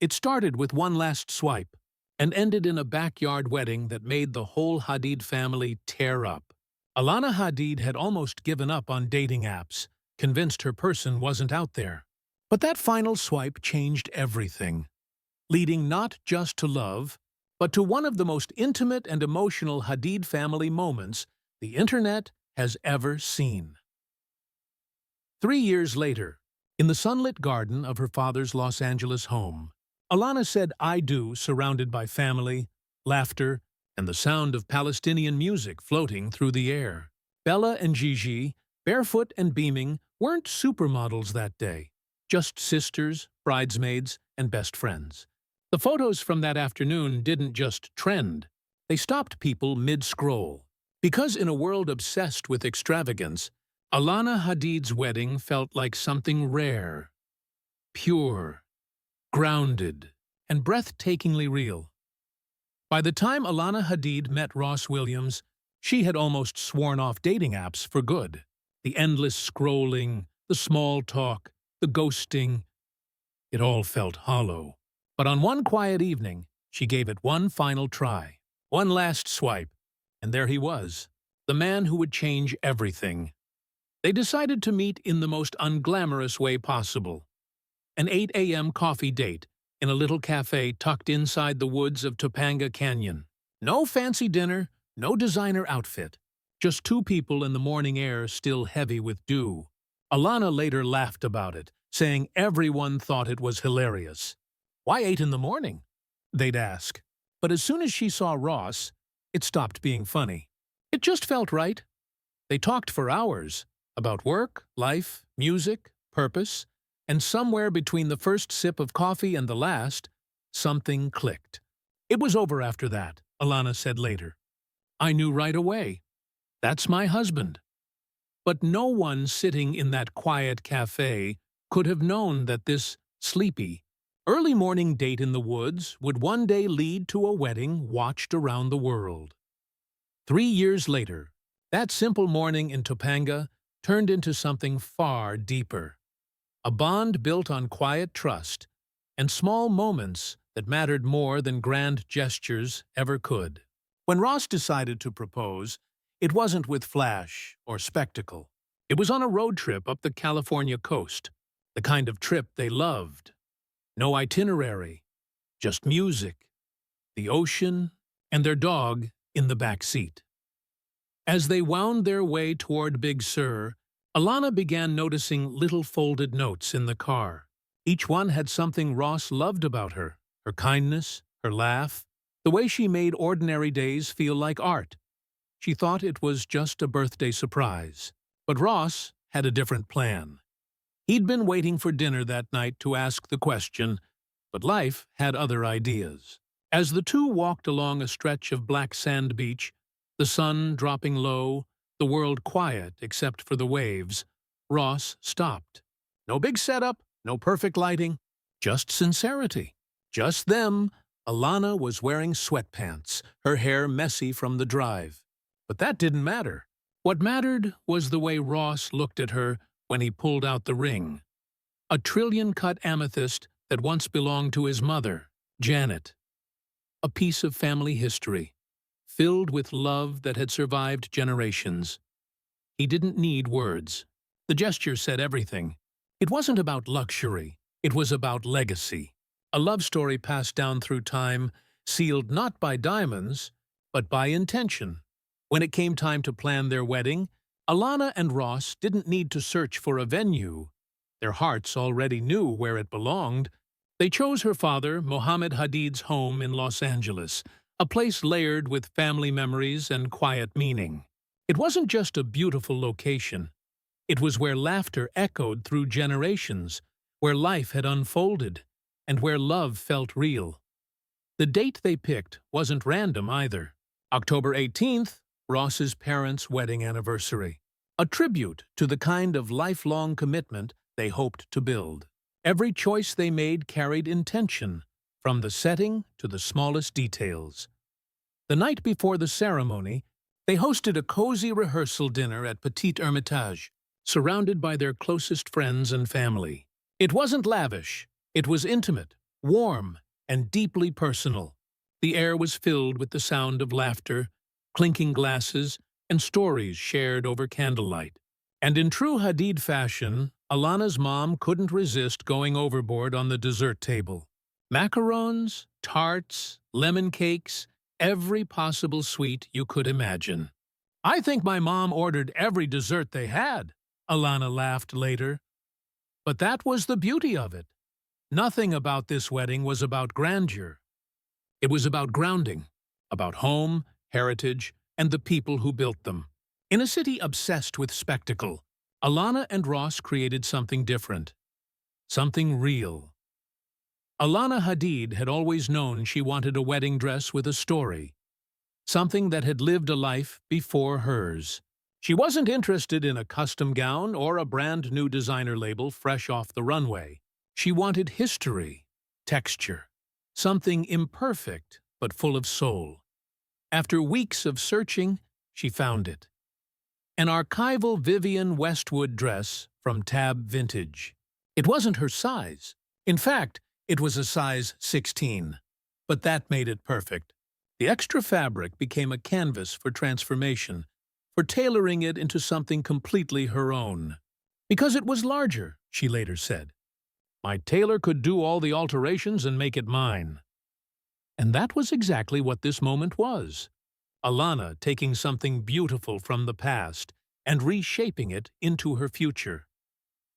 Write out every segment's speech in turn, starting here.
It started with one last swipe and ended in a backyard wedding that made the whole Hadid family tear up. Alana Hadid had almost given up on dating apps, convinced her person wasn't out there. But that final swipe changed everything, leading not just to love, but to one of the most intimate and emotional Hadid family moments the internet has ever seen. 3 years later, in the sunlit garden of her father's Los Angeles home, Alana said "I do" surrounded by family, laughter, and the sound of Palestinian music floating through the air. Bella and Gigi, barefoot and beaming, weren't supermodels that day, just sisters, bridesmaids, and best friends. The photos from that afternoon didn't just trend, they stopped people mid-scroll. Because in a world obsessed with extravagance, Alana Hadid's wedding felt like something rare, pure, grounded, and breathtakingly real. By the time Alana Hadid met Ross Williams, she had almost sworn off dating apps for good. The endless scrolling, the small talk, the ghosting, it all felt hollow. But on one quiet evening, she gave it one final try, one last swipe, and there he was, the man who would change everything. They decided to meet in the most unglamorous way possible. An 8 a.m. coffee date in a little cafe tucked inside the woods of Topanga Canyon. No fancy dinner, no designer outfit. Just two people in the morning air still heavy with dew. Alana later laughed about it, saying everyone thought it was hilarious. "Why 8 in the morning?" they'd ask. But as soon as she saw Ross, it stopped being funny. It just felt right. They talked for hours about work, life, music, purpose, and somewhere between the first sip of coffee and the last, something clicked. "It was over after that," Alana said later. "I knew right away. That's my husband." But no one sitting in that quiet cafe could have known that this sleepy, early morning date in the woods would one day lead to a wedding watched around the world. 3 years later, that simple morning in Topanga turned into something far deeper. A bond built on quiet trust and small moments that mattered more than grand gestures ever could. When Ross decided to propose, it wasn't with flash or spectacle. It was on a road trip up the California coast, the kind of trip they loved. No itinerary, just music, the ocean, and their dog in the back seat. As they wound their way toward Big Sur, Alana began noticing little folded notes in the car. Each one had something Ross loved about her kindness, her laugh, the way she made ordinary days feel like art. She thought it was just a birthday surprise. But Ross had a different plan. He'd been waiting for dinner that night to ask the question, but life had other ideas. As the two walked along a stretch of black sand beach, the sun dropping low, the world quiet except for the waves, Ross stopped. No big setup, no perfect lighting, just sincerity. Just them. Alana was wearing sweatpants, her hair messy from the drive. But that didn't matter. What mattered was the way Ross looked at her when he pulled out the ring. A trillion-cut amethyst that once belonged to his mother, Janet. A piece of family history, filled with love that had survived generations. He didn't need words. The gesture said everything. It wasn't about luxury, it was about legacy. A love story passed down through time, sealed not by diamonds, but by intention. When it came time to plan their wedding, Alana and Ross didn't need to search for a venue. Their hearts already knew where it belonged. They chose her father, Mohammed Hadid's home in Los Angeles, a place layered with family memories and quiet meaning. It wasn't just a beautiful location. It was where laughter echoed through generations, where life had unfolded, and where love felt real. The date they picked wasn't random either. October 18th, Ross's parents' wedding anniversary. A tribute to the kind of lifelong commitment they hoped to build. Every choice they made carried intention, from the setting to the smallest details. The night before the ceremony, they hosted a cozy rehearsal dinner at Petit Hermitage, surrounded by their closest friends and family. It wasn't lavish, it was intimate, warm and deeply personal. The air was filled with the sound of laughter, clinking glasses, and stories shared over candlelight. And in true Hadid fashion, Alana's mom couldn't resist going overboard on the dessert table. Macarons, tarts, lemon cakes, every possible sweet you could imagine. "I think my mom ordered every dessert they had," Alana laughed later. But that was the beauty of it. Nothing about this wedding was about grandeur. It was about grounding, about home, heritage, and the people who built them. In a city obsessed with spectacle, Alana and Ross created something different, something real. Alana Hadid had always known she wanted a wedding dress with a story, something that had lived a life before hers. She wasn't interested in a custom gown or a brand-new designer label fresh off the runway. She wanted history, texture, something imperfect but full of soul. After weeks of searching, she found it. An archival Vivienne Westwood dress from Tab Vintage. It wasn't her size. In fact, it was a size 16. But that made it perfect. The extra fabric became a canvas for transformation, for tailoring it into something completely her own. Because it was larger, she later said. My tailor could do all the alterations and make it mine. And that was exactly what this moment was. Alana taking something beautiful from the past and reshaping it into her future.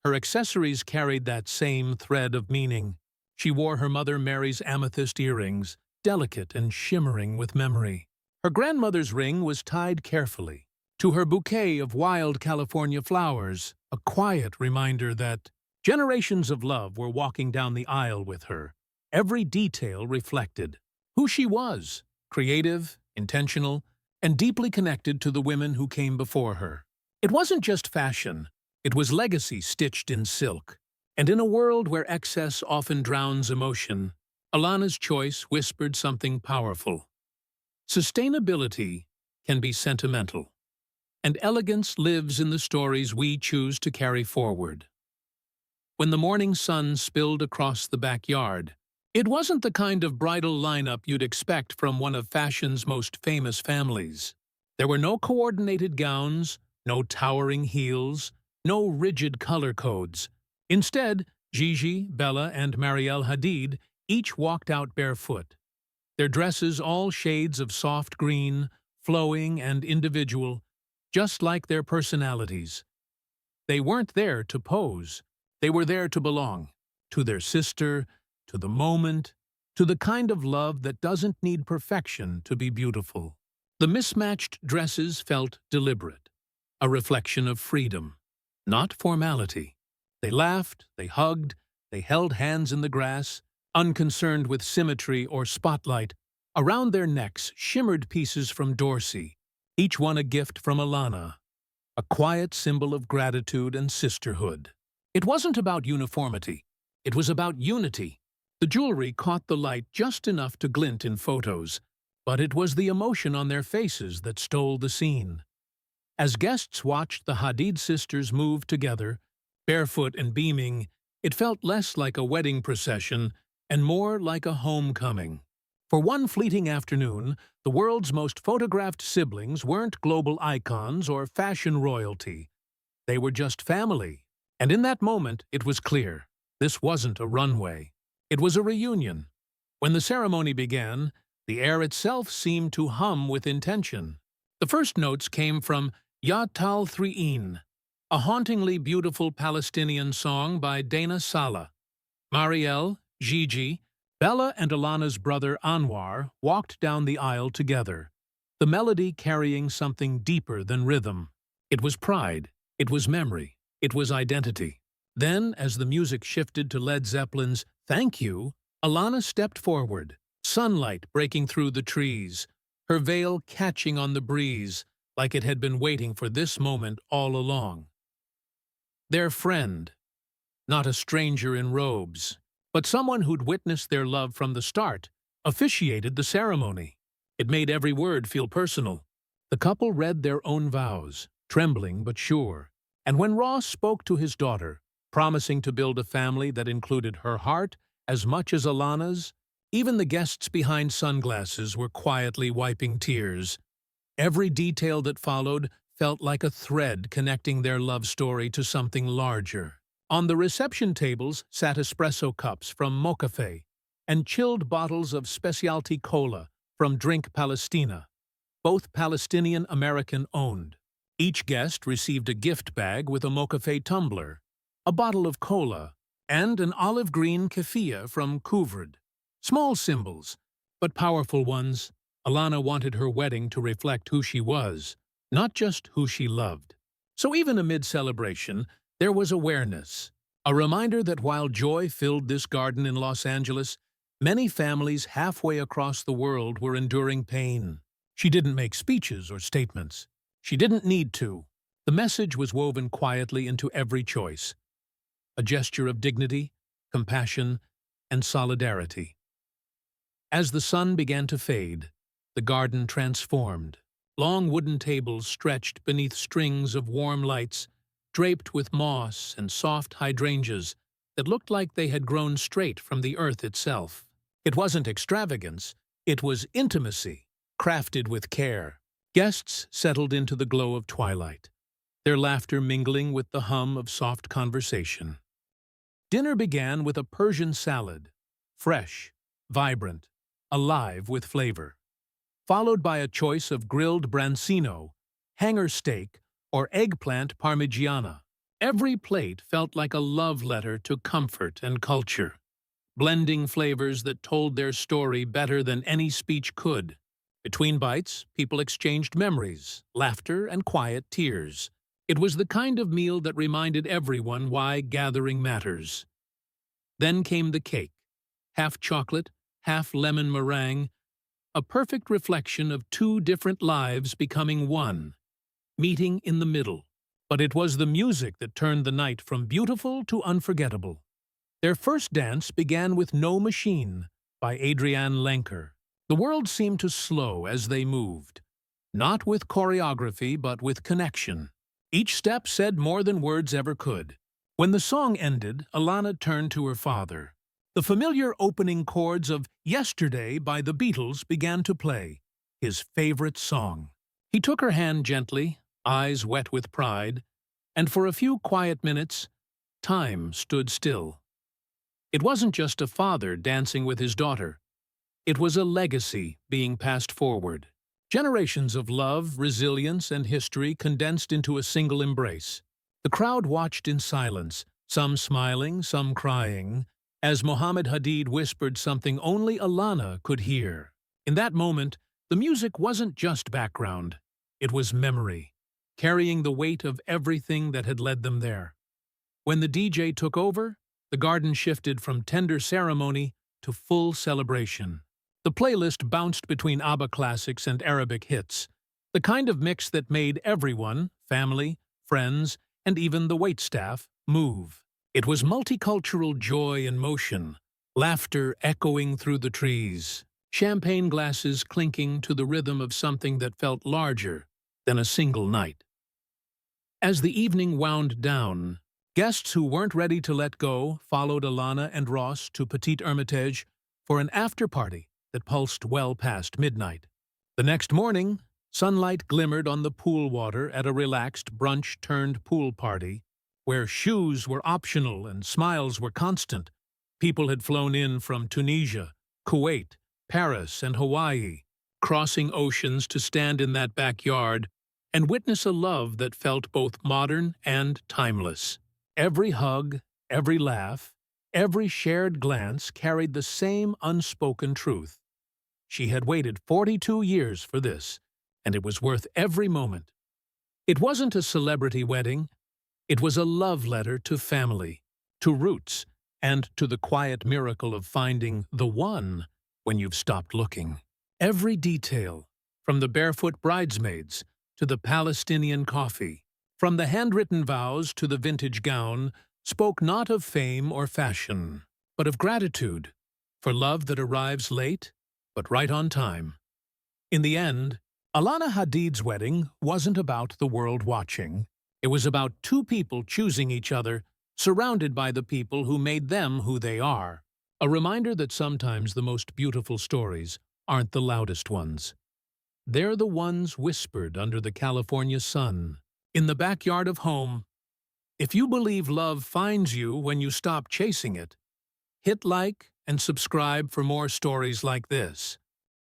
Her accessories carried that same thread of meaning. She wore her mother Mary's amethyst earrings, delicate and shimmering with memory. Her grandmother's ring was tied carefully to her bouquet of wild California flowers, a quiet reminder that generations of love were walking down the aisle with her. Every detail reflected who she was, creative, intentional, and deeply connected to the women who came before her. It wasn't just fashion, it was legacy stitched in silk. And in a world where excess often drowns emotion, Alana's choice whispered something powerful. Sustainability can be sentimental, and elegance lives in the stories we choose to carry forward. When the morning sun spilled across the backyard, it wasn't the kind of bridal lineup you'd expect from one of fashion's most famous families. There were no coordinated gowns, no towering heels, no rigid color codes. Instead, Gigi, Bella, and Marielle Hadid each walked out barefoot, their dresses all shades of soft green, flowing and individual, just like their personalities. They weren't there to pose. They were there to belong, to their sister, to the moment, to the kind of love that doesn't need perfection to be beautiful. The mismatched dresses felt deliberate, a reflection of freedom, not formality. They laughed, they hugged, they held hands in the grass, unconcerned with symmetry or spotlight. Around their necks shimmered pieces from Dorsey, each one a gift from Alana, a quiet symbol of gratitude and sisterhood. It wasn't about uniformity. It was about unity. The jewelry caught the light just enough to glint in photos, but it was the emotion on their faces that stole the scene. As guests watched the Hadid sisters move together, barefoot and beaming, it felt less like a wedding procession and more like a homecoming. For one fleeting afternoon, the world's most photographed siblings weren't global icons or fashion royalty. They were just family. And in that moment, it was clear. This wasn't a runway. It was a reunion. When the ceremony began, the air itself seemed to hum with intention. The first notes came from Ya Tal Thri'in, a hauntingly beautiful Palestinian song by Dana Salah. Marielle, Gigi, Bella and Alana's brother Anwar walked down the aisle together, the melody carrying something deeper than rhythm. It was pride, it was memory, it was identity. Then, as the music shifted to Led Zeppelin's Thank You, Alana stepped forward, sunlight breaking through the trees, her veil catching on the breeze like it had been waiting for this moment all along. Their friend, not a stranger in robes, but someone who'd witnessed their love from the start, officiated the ceremony. It made every word feel personal. The couple read their own vows, trembling but sure, and when Ross spoke to his daughter, promising to build a family that included her heart as much as Alana's. Even the guests behind sunglasses were quietly wiping tears. Every detail that followed felt like a thread connecting their love story to something larger. On the reception tables sat espresso cups from Mocafe and chilled bottles of specialty cola from Drink Palestina, both Palestinian American-owned. Each guest received a gift bag with a Mocafe tumbler, a bottle of cola, and an olive green keffiyeh from Couture. Small symbols, but powerful ones. Alana wanted her wedding to reflect who she was, not just who she loved. So even amid celebration, there was awareness, a reminder that while joy filled this garden in Los Angeles, many families halfway across the world were enduring pain. She didn't make speeches or statements. She didn't need to. The message was woven quietly into every choice, a gesture of dignity, compassion, and solidarity. As the sun began to fade, the garden transformed. Long wooden tables stretched beneath strings of warm lights, draped with moss and soft hydrangeas that looked like they had grown straight from the earth itself. It wasn't extravagance, it was intimacy, crafted with care. Guests settled into the glow of twilight, their laughter mingling with the hum of soft conversation. Dinner began with a Persian salad, fresh, vibrant, alive with flavor, followed by a choice of grilled branzino, hanger steak, or eggplant parmigiana. Every plate felt like a love letter to comfort and culture, blending flavors that told their story better than any speech could. Between bites, people exchanged memories, laughter, and quiet tears. It was the kind of meal that reminded everyone why gathering matters. Then came the cake, half chocolate, half lemon meringue, a perfect reflection of two different lives becoming one, meeting in the middle. But it was the music that turned the night from beautiful to unforgettable. Their first dance began with No Machine by Adrienne Lenker. The world seemed to slow as they moved, not with choreography but with connection. Each step said more than words ever could. When the song ended, Alana turned to her father. The familiar opening chords of Yesterday by the Beatles began to play, his favorite song. He took her hand gently, eyes wet with pride, and for a few quiet minutes, time stood still. It wasn't just a father dancing with his daughter. It was a legacy being passed forward. Generations of love, resilience, and history condensed into a single embrace. The crowd watched in silence, some smiling, some crying, as Alana Hadid whispered something only Alana could hear. In that moment, the music wasn't just background. It was memory, carrying the weight of everything that had led them there. When the DJ took over, the garden shifted from tender ceremony to full celebration. The playlist bounced between ABBA classics and Arabic hits, the kind of mix that made everyone, family, friends, and even the waitstaff, move. It was multicultural joy in motion, laughter echoing through the trees, champagne glasses clinking to the rhythm of something that felt larger than a single night. As the evening wound down, guests who weren't ready to let go followed Alana and Ross to Petit Hermitage for an after-party that pulsed well past midnight. The next morning, sunlight glimmered on the pool water at a relaxed brunch-turned-pool party, where shoes were optional and smiles were constant. People had flown in from Tunisia, Kuwait, Paris, and Hawaii, crossing oceans to stand in that backyard and witness a love that felt both modern and timeless. Every hug, every laugh, every shared glance carried the same unspoken truth. She had waited 42 years for this, and it was worth every moment. It wasn't a celebrity wedding. It was a love letter to family, to roots, and to the quiet miracle of finding the one when you've stopped looking. Every detail, from the barefoot bridesmaids to the Palestinian coffee, from the handwritten vows to the vintage gown, spoke not of fame or fashion, but of gratitude for love that arrives late, but right on time. In the end, Alana Hadid's wedding wasn't about the world watching. It was about two people choosing each other, surrounded by the people who made them who they are. A reminder that sometimes the most beautiful stories aren't the loudest ones. They're the ones whispered under the California sun, in the backyard of home. If you believe love finds you when you stop chasing it, hit like and subscribe for more stories like this.